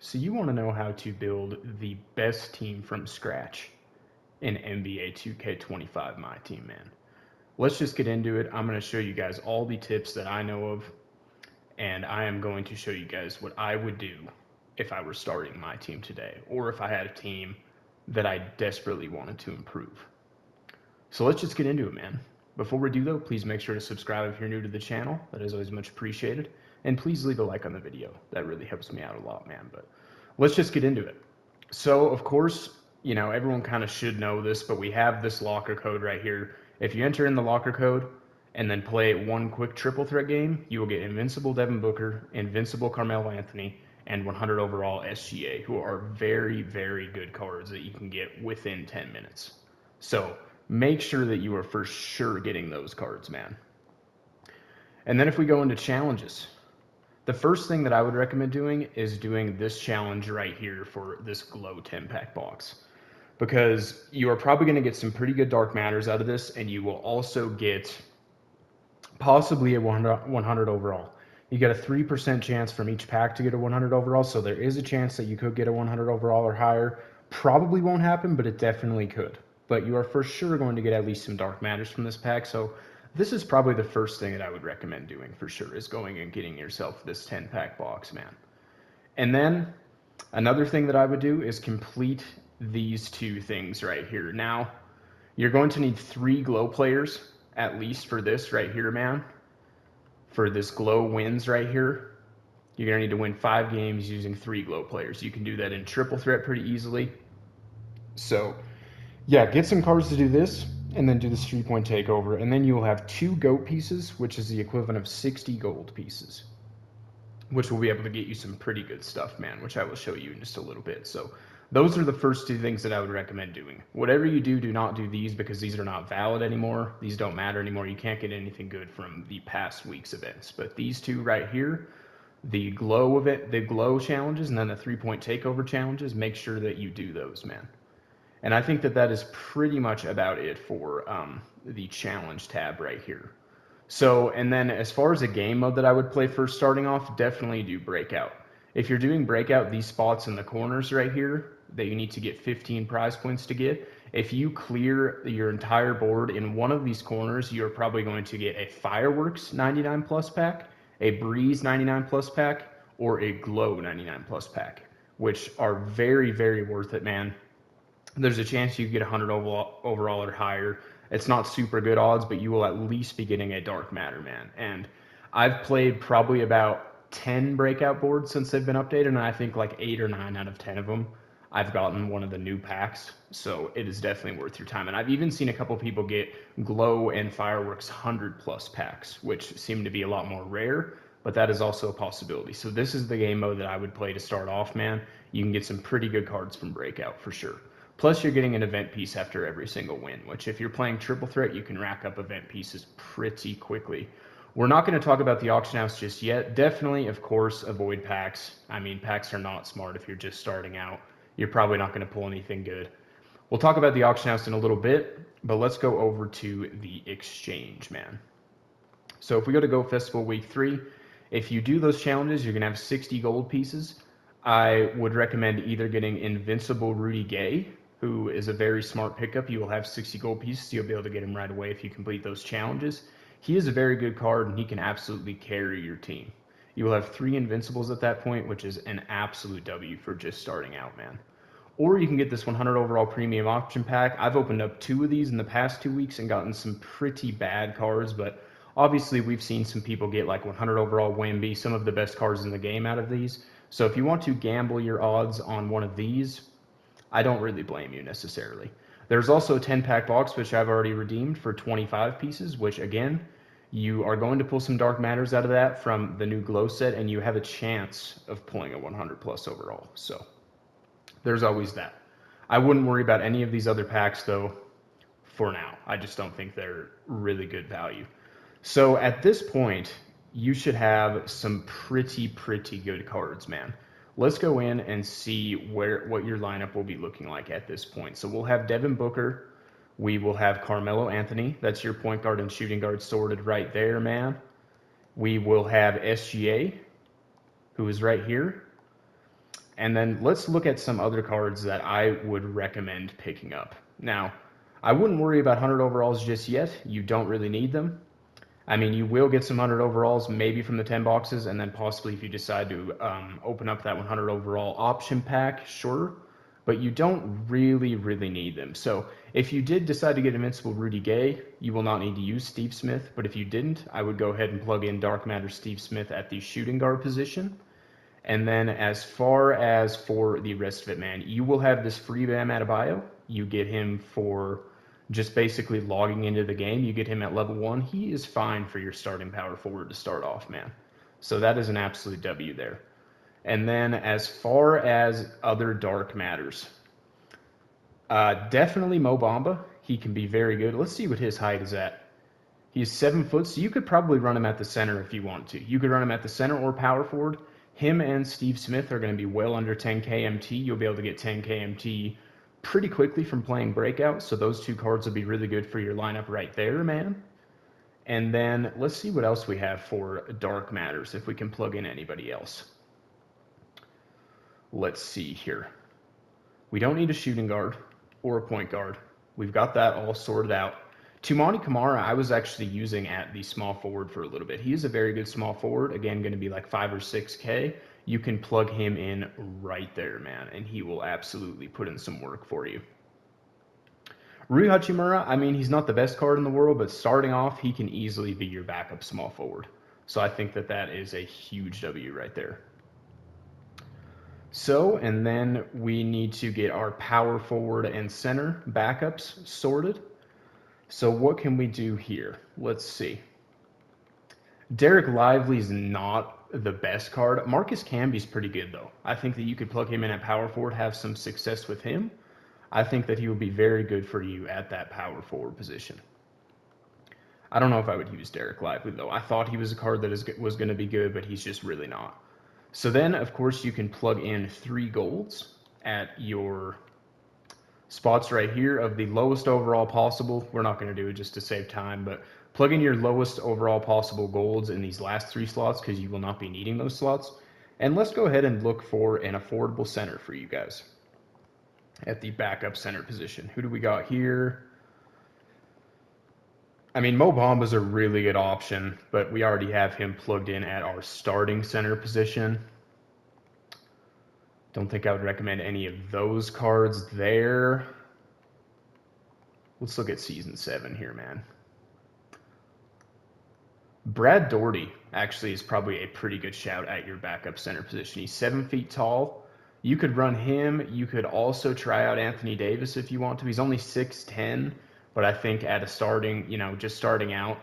So you want to know how to build the best team from scratch in NBA 2k25 Myteam, man. Let's just get into it. I'm going to show you guys all the tips that I know of, and I am going to show you guys what I would do if I were starting my team today, or if I had a team that I desperately wanted to improve. So let's just get into it, man. Before we do though, please make sure to subscribe if you're new to the channel. That is always much appreciated. And please leave a like on the video. That really helps me out a lot, man. But let's just get into it. So, of course, everyone kind of should know this, but we have this locker code right here. If you enter in the locker code and then play one quick triple threat game, you will get Invincible Devin Booker, Invincible Carmelo Anthony, and 100 overall SGA, who are very, very good cards that you can get within 10 minutes. So make sure that you are for sure getting those cards, man. And then if we go into challenges, the first thing that I would recommend doing is doing this challenge right here for this glow 10-pack box, because you are probably going to get some pretty good dark matters out of this, and you will also get possibly a 100 overall. You get a 3% chance from each pack to get a 100 overall, so there is a chance that you could get a 100 overall or higher. Probably won't happen, but it definitely could. But you are for sure going to get at least some dark matters from this pack, so this is probably the first thing that I would recommend doing for sure, is going and getting yourself this 10-pack box, man. And then another thing that I would do is complete these two things right here. Now, you're going to need 3 glow players at least for this right here, man. For this glow wins right here, you're going to need to win 5 games using 3 glow players. You can do that in triple threat pretty easily. So, yeah, get some cards to do this, and then do the 3-point takeover. And then you will have 2 goat pieces, which is the equivalent of 60 gold pieces, which will be able to get you some pretty good stuff, man, which I will show you in just a little bit. So those are the first 2 things that I would recommend doing. Whatever you do, do not do these, because these are not valid anymore. These don't matter anymore. You can't get anything good from the past week's events. But these 2 right here, the glow event, the glow challenges, and then the 3-point takeover challenges, make sure that you do those, man. And I think that that is pretty much about it for the challenge tab right here. So, and then as far as a game mode that I would play first starting off, definitely do breakout. If you're doing breakout, these spots in the corners right here that you need to get 15 prize points to get, if you clear your entire board in one of these corners, you're probably going to get a Fireworks 99 plus pack, a Breeze 99 plus pack, or a Glow 99 plus pack, which are very, very worth it, man. There's a chance you get 100 overall or higher. It's not super good odds, but you will at least be getting a dark matter, man. And I've played probably about 10 breakout boards since they've been updated, and I think like 8 or 9 out of 10 of them I've gotten one of the new packs. So it is definitely worth your time. And I've even seen a couple people get Glow and Fireworks 100 plus packs, which seem to be a lot more rare, but that is also a possibility. So this is the game mode that I would play to start off, man. You can get some pretty good cards from breakout for sure. Plus, you're getting an event piece after every single win, which if you're playing triple threat, you can rack up event pieces pretty quickly. We're not going to talk about the auction house just yet. Definitely, of course, avoid packs. I mean, packs are not smart if you're just starting out. You're probably not going to pull anything good. We'll talk about the auction house in a little bit, but let's go over to the exchange, man. So if we go to Go Festival Week 3, if you do those challenges, you're going to have 60 gold pieces. I would recommend either getting Invincible Rudy Gay, who is a very smart pickup. You will have 60 gold pieces. You'll be able to get him right away if you complete those challenges. He is a very good card, and he can absolutely carry your team. You will have 3 Invincibles at that point, which is an absolute W for just starting out, man. Or you can get this 100 overall premium option pack. I've opened up 2 of these in the past 2 weeks and gotten some pretty bad cards, but obviously we've seen some people get like 100 overall Wemby, some of the best cards in the game out of these. So if you want to gamble your odds on one of these, I don't really blame you necessarily. There's also a 10-pack box, which I've already redeemed for 25 pieces, which again, you are going to pull some dark matters out of that from the new glow set, and you have a chance of pulling a 100 plus overall. So there's always that. I wouldn't worry about any of these other packs though for now. I just don't think they're really good value. So at this point, you should have some pretty good cards, man. Let's go in and see what your lineup will be looking like at this point. So we'll have Devin Booker. We will have Carmelo Anthony. That's your point guard and shooting guard sorted right there, man. We will have SGA, who is right here. And then let's look at some other cards that I would recommend picking up. Now, I wouldn't worry about 100 overalls just yet. You don't really need them. I mean, you will get some 100 overalls maybe from the 10 boxes, and then possibly if you decide to open up that 100 overall option pack, sure. But you don't really need them. So if you did decide to get Invincible Rudy Gay, you will not need to use Steve Smith. But if you didn't, I would go ahead and plug in Dark Matter Steve Smith at the shooting guard position. And then as far as for the rest of it, man, you will have this free Bam Adebayo. You get him for just basically logging into the game. You get him at level 1. He is fine for your starting power forward to start off, man. So that is an absolute W there. And then as far as other dark matters, definitely Mo Bamba. He can be very good. Let's see what his height is at. He's 7 foot, so you could probably run him at the center if you want to. You could run him at the center or power forward. Him and Steve Smith are going to be well under 10 KMT. You'll be able to get 10 KMT pretty quickly from playing breakout, so those two cards will be really good for your lineup right there, man. And then let's see what else we have for dark matters, if we can plug in anybody else. Let's see here. We don't need a shooting guard or a point guard. We've got that all sorted out. Toumani Camara, I was actually using at the small forward for a little bit. He is a very good small forward. Again, going to be like 5 or 6K. You can plug him in right there, man, and he will absolutely put in some work for you. Rui Hachimura, I mean, he's not the best card in the world, but starting off, he can easily be your backup small forward. So I think that that is a huge W right there. So, and then we need to get our power forward and center backups sorted. So what can we do here? Let's see. Derek Lively's not the best card. Marcus Camby's pretty good, though. I think that you could plug him in at power forward, have some success with him. I think that he would be very good for you at that power forward position. I don't know if I would use Derek Lively, though. I thought he was a card that was going to be good, but he's just really not. So then, of course, you can plug in 3 golds at your spots right here of the lowest overall possible. We're not going to do it just to save time, but plug in your lowest overall possible golds in these last 3 slots because you will not be needing those slots. And let's go ahead and look for an affordable center for you guys at the backup center position. Who do we got here? I mean, Mo Bamba's a really good option, but we already have him plugged in at our starting center position. Don't think I would recommend any of those cards there. Let's look at Season 7 here, man. Brad Daugherty actually is probably a pretty good shout at your backup center position. He's 7 feet tall. You could run him. You could also try out Anthony Davis if you want to. He's only 6'10", but I think at a starting, just starting out,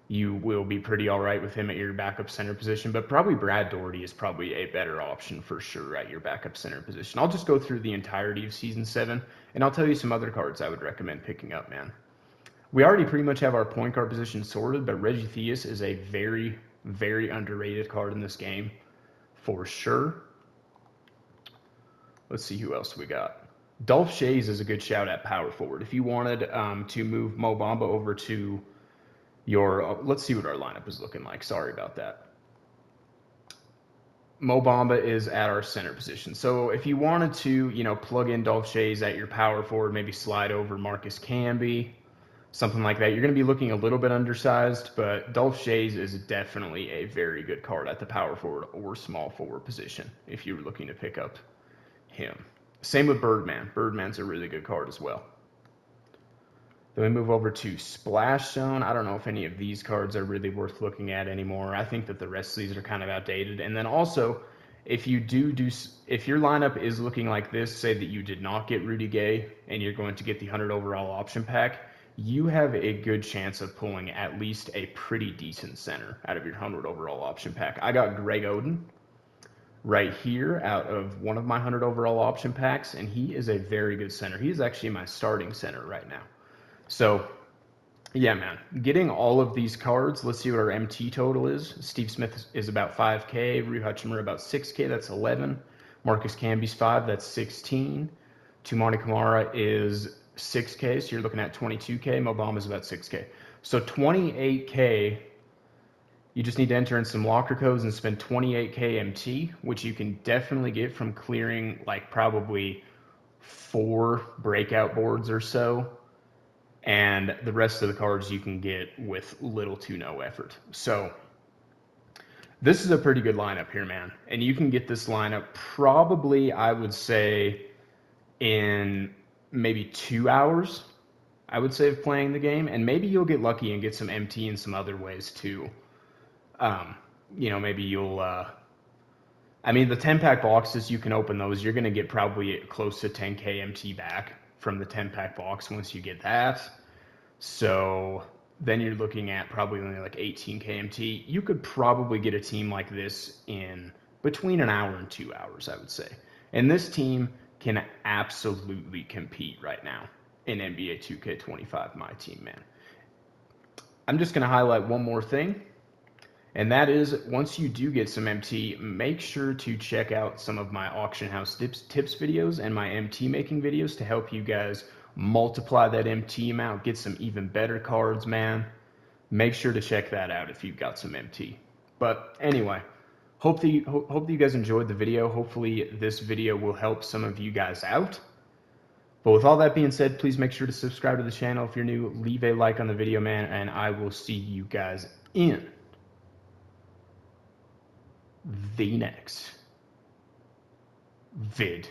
you will be pretty all right with him at your backup center position. But probably Brad Daugherty is probably a better option for sure at your backup center position. I'll just go through the entirety of Season 7, and I'll tell you some other cards I would recommend picking up, man. We already pretty much have our point guard position sorted, but Reggie Theus is a very, very underrated card in this game for sure. Let's see who else we got. Dolph Schayes is a good shout at power forward. If you wanted to move Mo Bamba over to your, let's see what our lineup is looking like. Sorry about that. Mo Bamba is at our center position. So if you wanted to, plug in Dolph Schayes at your power forward, maybe slide over Marcus Camby, something like that. You're going to be looking a little bit undersized, but Dolph Schayes is definitely a very good card at the power forward or small forward position if you were looking to pick up him. Same with Birdman. Birdman's a really good card as well. Then we move over to Splash Zone. I don't know if any of these cards are really worth looking at anymore. I think that the rest of these are kind of outdated. And then also, if you if your lineup is looking like this, say that you did not get Rudy Gay and you're going to get the 100 overall option pack, you have a good chance of pulling at least a pretty decent center out of your 100 overall option pack. I got Greg Oden right here out of one of my 100 overall option packs, and he is a very good center. He is actually my starting center right now. So, yeah, man, getting all of these cards, let's see what our MT total is. Steve Smith is about 5K, Rui Hachimura about 6K, that's 11. Marcus Camby's 5, that's 16. Toumani Camara is 6K, so you're looking at 22K. Mo Bamba is about 6K. So 28K, You just need to enter in some locker codes and spend 28k MT, which you can definitely get from clearing like probably 4 breakout boards or so. And the rest of the cards you can get with little to no effort. So this is a pretty good lineup here, man. And you can get this lineup probably, I would say, in maybe 2 hours, I would say, of playing the game. And maybe you'll get lucky and get some MT in some other ways too. Maybe you'll, I mean, the 10-pack boxes, you can open those. You're going to get probably close to 10k MT back from the 10-pack box once you get that. So then you're looking at probably only like 18k MT. You could probably get a team like this in between an hour and 2 hours, I would say. And this team can absolutely compete right now in NBA 2k25 Myteam, man. I'm just going to highlight one more thing. And that is, once you do get some MT, make sure to check out some of my auction house tips videos and my MT making videos to help you guys multiply that MT amount, get some even better cards, man. Make sure to check that out if you've got some MT. But anyway, hope that you guys enjoyed the video. Hopefully this video will help some of you guys out. But with all that being said, please make sure to subscribe to the channel if you're new. Leave a like on the video, man, and I will see you guys in the next video.